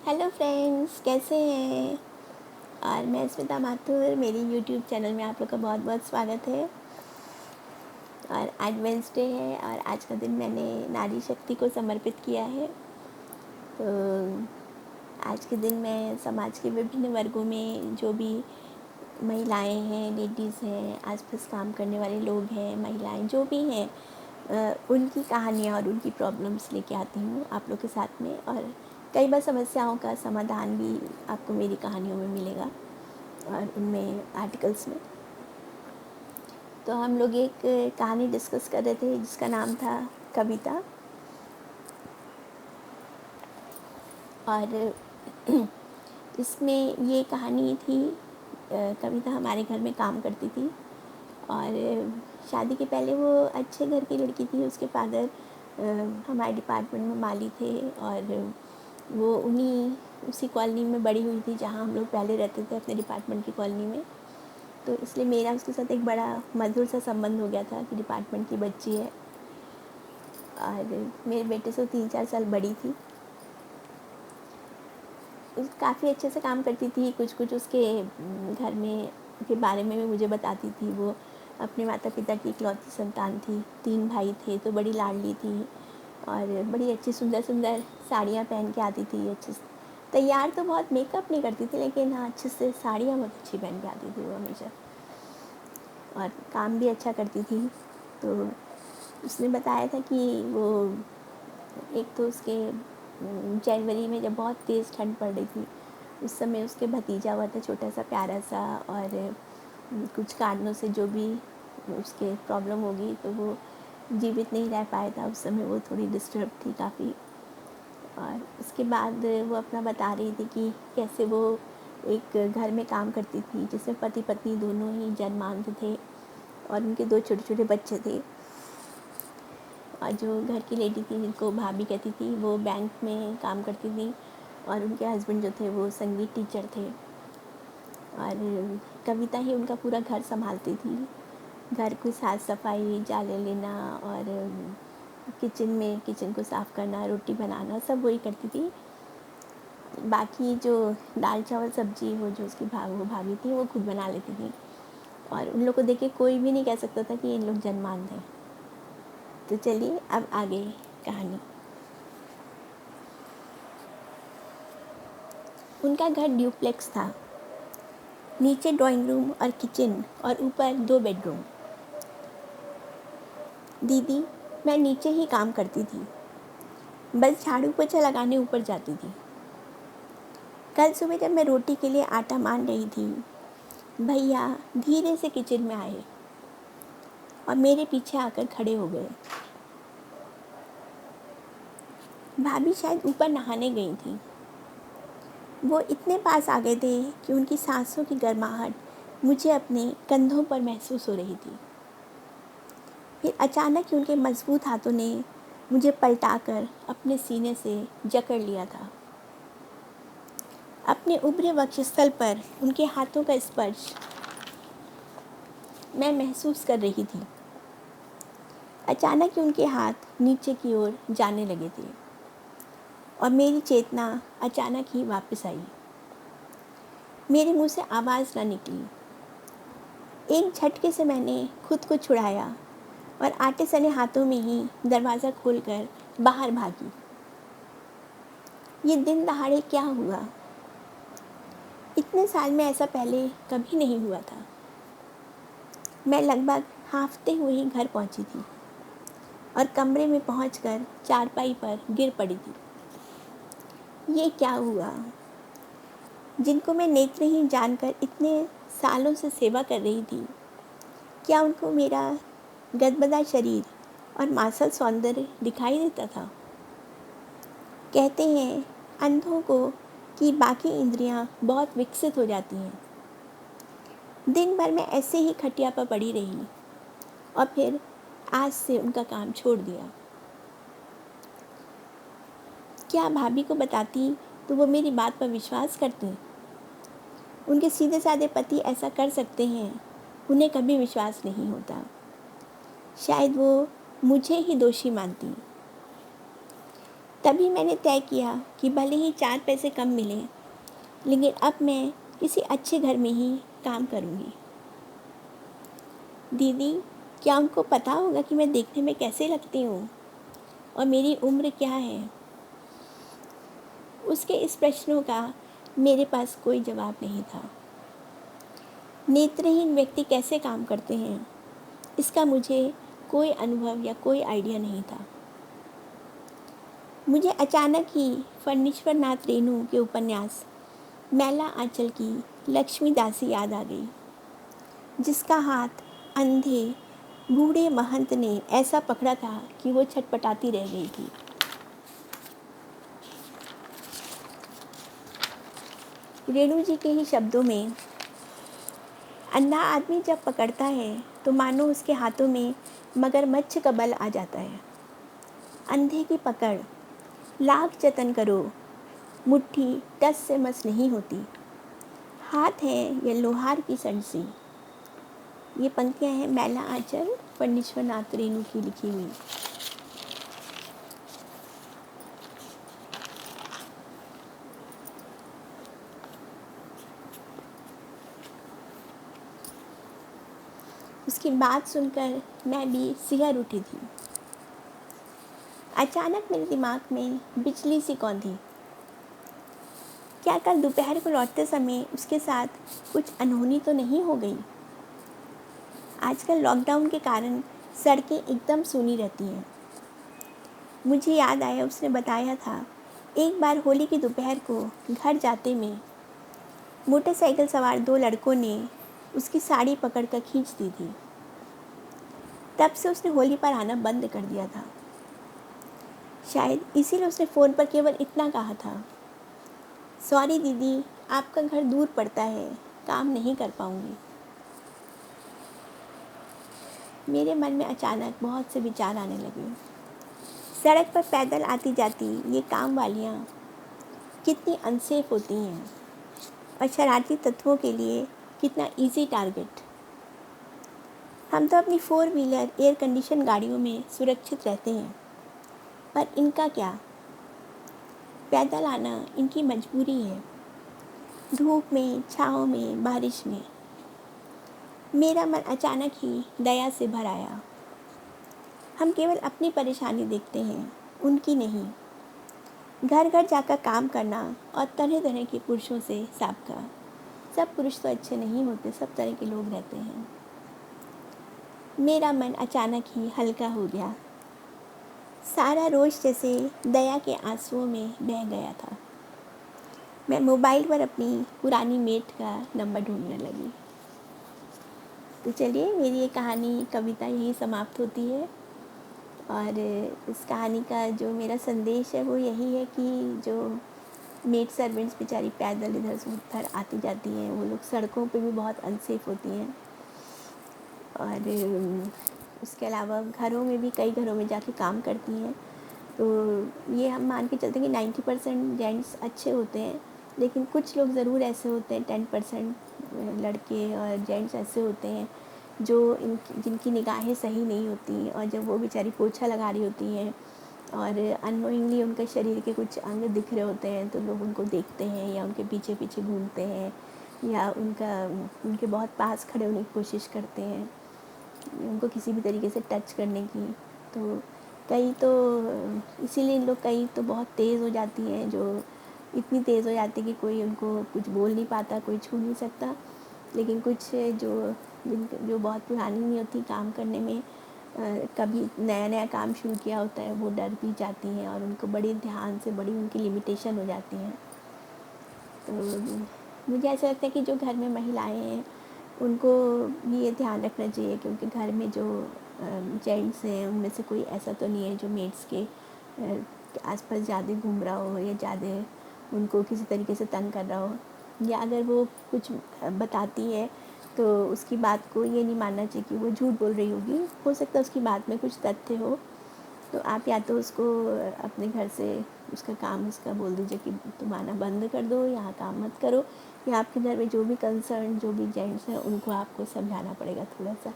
Hello friends, कैसे हैं। और मैं स्मिता माथुर, मेरी यूट्यूब चैनल में आप लोग का बहुत बहुत स्वागत है। और आज वेंसडे है और आज का दिन मैंने नारी शक्ति को समर्पित किया है। तो आज के दिन मैं समाज के विभिन्न वर्गों में जो भी महिलाएं हैं, लेडीज़ हैं, आसपास काम करने वाले लोग हैं, महिलाएं जो भी हैं, उनकी कहानियाँ और उनकी प्रॉब्लम्स लेके आती हूँ आप लोग के साथ में। और कई बार समस्याओं का समाधान भी आपको मेरी कहानियों में मिलेगा और उनमें आर्टिकल्स में। तो हम लोग एक कहानी डिस्कस कर रहे थे जिसका नाम था कविता। और इसमें ये कहानी थी, कविता हमारे घर में काम करती थी और शादी के पहले वो अच्छे घर की लड़की थी। उसके फादर हमारे डिपार्टमेंट में माली थे और वो उसी कॉलोनी में बड़ी हुई थी जहाँ हम लोग पहले रहते थे, अपने डिपार्टमेंट की कॉलोनी में। तो इसलिए मेरा उसके साथ एक बड़ा मधुर सा संबंध हो गया था कि डिपार्टमेंट की बच्ची है। और मेरे बेटे से 3-4 साल बड़ी थी। काफ़ी अच्छे से काम करती थी। कुछ उसके घर में के बारे में भी मुझे बताती थी। वो अपने माता पिता की इकलौती संतान थी। 3 भाई थे तो बड़ी लाडली थी और बड़ी अच्छी सुंदर सुंदर साड़ियाँ पहन के आती थी। अच्छे से तैयार तो बहुत मेकअप नहीं करती थी, लेकिन हाँ, अच्छे से साड़ियाँ बहुत अच्छी पहन के आती थी वो हमेशा। और काम भी अच्छा करती थी। तो उसने बताया था कि वो एक तो उसके जनवरी में जब बहुत तेज़ ठंड पड़ रही थी, उस समय उसके भतीजा हुआ था, छोटा सा प्यारा सा। और कुछ कारणों से जो भी उसके प्रॉब्लम होगी तो वो जीवित नहीं रह पाया था। उस समय वो थोड़ी डिस्टर्ब थी काफ़ी। और उसके बाद वो अपना बता रही थी कि कैसे वो एक घर में काम करती थी जिसमें पति पत्नी दोनों ही जन्मांध थे और उनके 2 छोटे छोटे बच्चे थे। और जो घर की लेडी थी जिनको भाभी कहती थी, वो बैंक में काम करती थी और उनके हस्बैंड जो थे वो संगीत टीचर थे। और कविता ही उनका पूरा घर संभालती थी। घर की साफ़ सफाई, झाड़ू लेना और किचन को साफ़ करना, रोटी बनाना, सब वही करती थी। बाकी जो दाल चावल सब्जी वो जो उसकी वो भाभी थी वो खुद बना लेती थी। और उन लोग को देख के कोई भी नहीं कह सकता था कि इन लोग जन्मांध हैं। तो चलिए अब आगे कहानी। उनका घर ड्यूप्लेक्स था। नीचे ड्राइंग रूम और किचन और ऊपर 2 बेडरूम। दीदी, मैं नीचे ही काम करती थी, बस झाड़ू पोछा लगाने ऊपर जाती थी। कल सुबह जब मैं रोटी के लिए आटा मान रही थी, भैया धीरे से किचन में आए और मेरे पीछे आकर खड़े हो गए। भाभी शायद ऊपर नहाने गई थी। वो इतने पास आ गए थे कि उनकी सांसों की गर्माहट मुझे अपने कंधों पर महसूस हो रही थी। फिर अचानक ही उनके मजबूत हाथों ने मुझे पलटाकर अपने सीने से जकड़ लिया था। अपने उभरे वक्षस्थल पर उनके हाथों का स्पर्श मैं महसूस कर रही थी। अचानक ही उनके हाथ नीचे की ओर जाने लगे थे और मेरी चेतना अचानक ही वापस आई। मेरे मुंह से आवाज़ ना निकली। एक झटके से मैंने खुद को छुड़ाया और आटे सने हाथों में ही दरवाज़ा खोलकर बाहर भागी। ये दिन दहाड़े क्या हुआ? इतने साल में ऐसा पहले कभी नहीं हुआ था। मैं लगभग हांफते हुए ही घर पहुंची थी और कमरे में पहुंचकर चारपाई पर गिर पड़ी थी। ये क्या हुआ? जिनको मैं नेत्रहीन जानकर इतने सालों से सेवा कर रही थी, क्या उनको मेरा गदगदा शरीर और मांसल सौंदर्य दिखाई देता था? कहते हैं अंधों को कि बाकी इंद्रियां बहुत विकसित हो जाती हैं। दिन भर मैं ऐसे ही खटिया पर पड़ी रही और फिर आज से उनका काम छोड़ दिया। क्या भाभी को बताती तो वो मेरी बात पर विश्वास करती? उनके सीधे साधे पति ऐसा कर सकते हैं, उन्हें कभी विश्वास नहीं होता। शायद वो मुझे ही दोषी मानती। तभी मैंने तय किया कि भले ही 4 पैसे कम मिलें, लेकिन अब मैं किसी अच्छे घर में ही काम करूँगी। दीदी, क्या उनको पता होगा कि मैं देखने में कैसे लगती हूँ और मेरी उम्र क्या है? उसके इस प्रश्नों का मेरे पास कोई जवाब नहीं था। नेत्रहीन व्यक्ति कैसे काम करते हैं, इसका मुझे कोई अनुभव या कोई आइडिया नहीं था। मुझे अचानक ही फणीश्वर नाथ रेणु के उपन्यास मैला आंचल की लक्ष्मी दासी याद आ गई, जिसका हाथ अंधे बूढ़े महंत ने ऐसा पकड़ा था कि वो छटपटाती रह गई थी। रेणु जी के ही शब्दों में, अंधा आदमी जब पकड़ता है तो मानो उसके हाथों में मगरमच्छ का बल आ जाता है। अंधे की पकड़ लाख जतन करो, मुट्ठी टस से मस नहीं होती। हाथ है या लोहार की सड़सी। ये पंक्तियाँ हैं मैला आंचल फणीश्वर नाथ रेणु की लिखी हुई। उसकी बात सुनकर मैं भी सिहर उठी थी। अचानक मेरे दिमाग में बिजली सी कौंधी। क्या कल दोपहर को लौटते समय उसके साथ कुछ अनहोनी तो नहीं हो गई? आजकल लॉकडाउन के कारण सड़कें एकदम सूनी रहती हैं। मुझे याद आया, उसने बताया था एक बार होली की दोपहर को घर जाते में मोटरसाइकिल सवार 2 लड़कों ने उसकी साड़ी पकड़कर खींच दी थी। तब से उसने होली पर आना बंद कर दिया था। शायद इसीलिए उसने फ़ोन पर केवल इतना कहा था, सॉरी दीदी, आपका घर दूर पड़ता है, काम नहीं कर पाऊँगी। मेरे मन में अचानक बहुत से विचार आने लगे। सड़क पर पैदल आती जाती ये काम वालियाँ कितनी अनसेफ होती हैं और शरारती तत्वों के लिए कितना इजी टारगेट। हम तो अपनी 4 व्हीलर एयर कंडीशन गाड़ियों में सुरक्षित रहते हैं, पर इनका क्या? पैदल आना इनकी मजबूरी है, धूप में, छाँव में, बारिश में। मेरा मन अचानक ही दया से भर आया। हम केवल अपनी परेशानी देखते हैं, उनकी नहीं। घर घर जाकर काम करना और तरह तरह के पुरुषों से साबका। सब पुरुष तो अच्छे नहीं होते, सब तरह के लोग रहते हैं। मेरा मन अचानक ही हल्का हो गया। सारा रोष जैसे दया के आंसुओं में बह गया था। मैं मोबाइल पर अपनी पुरानी मेट का नंबर ढूंढने लगी। तो चलिए, मेरी ये कहानी कविता यहीं समाप्त होती है और इस कहानी का जो मेरा संदेश है वो यही है कि जो मेड सर्वेंट्स बेचारी पैदल इधर से उधर आती जाती हैं, वो लोग सड़कों पे भी बहुत अनसेफ होती हैं। और उसके अलावा घरों में भी, कई घरों में जाके काम करती हैं। तो ये हम मान के चलते हैं कि 90% जेंट्स अच्छे होते हैं, लेकिन कुछ लोग ज़रूर ऐसे होते हैं, 10% लड़के और जेंट्स ऐसे होते हैं जो जिनकी निगाहें सही नहीं होती, और जब वो बेचारी पोछा लगा रही होती हैं और अननोइंगली उनके शरीर के कुछ अंग दिख रहे होते हैं, तो लोग उनको देखते हैं या उनके पीछे पीछे घूमते हैं या उनके बहुत पास खड़े होने की कोशिश करते हैं, उनको किसी भी तरीके से टच करने की। तो कई तो इसीलिए लोग, कई तो बहुत तेज़ हो जाती हैं, जो इतनी तेज़ हो जाती है कि कोई उनको कुछ बोल नहीं पाता, कोई छू नहीं सकता। लेकिन कुछ जो बहुत पुरानी नहीं होती काम करने में, कभी नया नया काम शुरू किया होता है, वो डर भी जाती हैं और उनको बड़े ध्यान से, बड़ी उनकी लिमिटेशन हो जाती हैं। तो मुझे ऐसा लगता है कि जो घर में महिलाएं हैं उनको भी ये ध्यान रखना चाहिए कि उनके घर में जो जेंट्स हैं उनमें से कोई ऐसा तो नहीं है जो मेड्स के आसपास ज़्यादा घूम रहा हो या ज़्यादा उनको किसी तरीके से तंग कर रहा हो, या अगर वो कुछ बताती है तो उसकी बात को ये नहीं मानना चाहिए कि वो झूठ बोल रही होगी। हो सकता है उसकी बात में कुछ तथ्य हो, तो आप या तो उसको अपने घर से उसका काम उसका बोल दीजिए कि तुम आना बंद कर दो, यहाँ काम मत करो, या आपके घर में जो भी कंसर्न, जो भी जेंट्स हैं, उनको आपको समझाना पड़ेगा थोड़ा सा।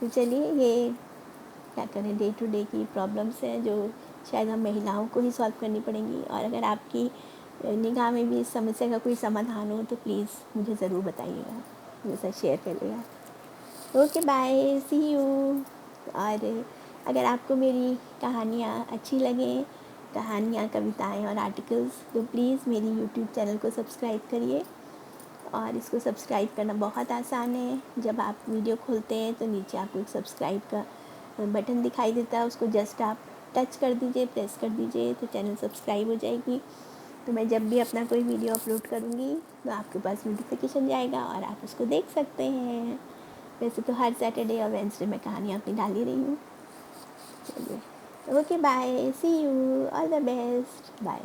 तो चलिए, ये क्या करें, डे टू डे की प्रॉब्लम्स हैं जो शायद हम महिलाओं को ही सॉल्व करनी पड़ेंगी। और अगर आपकी निगाह में भी इस समस्या का कोई समाधान हो तो प्लीज़ मुझे ज़रूर बताइएगा, मेरे साथ शेयर करिएगा। Okay bye, see you. और अगर आपको मेरी कहानियाँ अच्छी लगें, कहानियाँ, कविताएं और आर्टिकल्स, तो प्लीज़ मेरी यूट्यूब चैनल को सब्सक्राइब करिए। और इसको सब्सक्राइब करना बहुत आसान है। जब आप वीडियो खोलते हैं तो नीचे आपको एक सब्सक्राइब का बटन दिखाई देता है, उसको जस्ट आप टच कर दीजिए, प्रेस कर दीजिए, तो चैनल सब्सक्राइब हो जाएगी। तो मैं जब भी अपना कोई वीडियो अपलोड करूँगी तो आपके पास नोटिफिकेशन जाएगा और आप उसको देख सकते हैं। वैसे तो हर सैटरडे और वेडनेसडे मैं कहानियाँ अपनी डाल ही रही हूँ। चलिए, okay bye, see you, all the best, bye.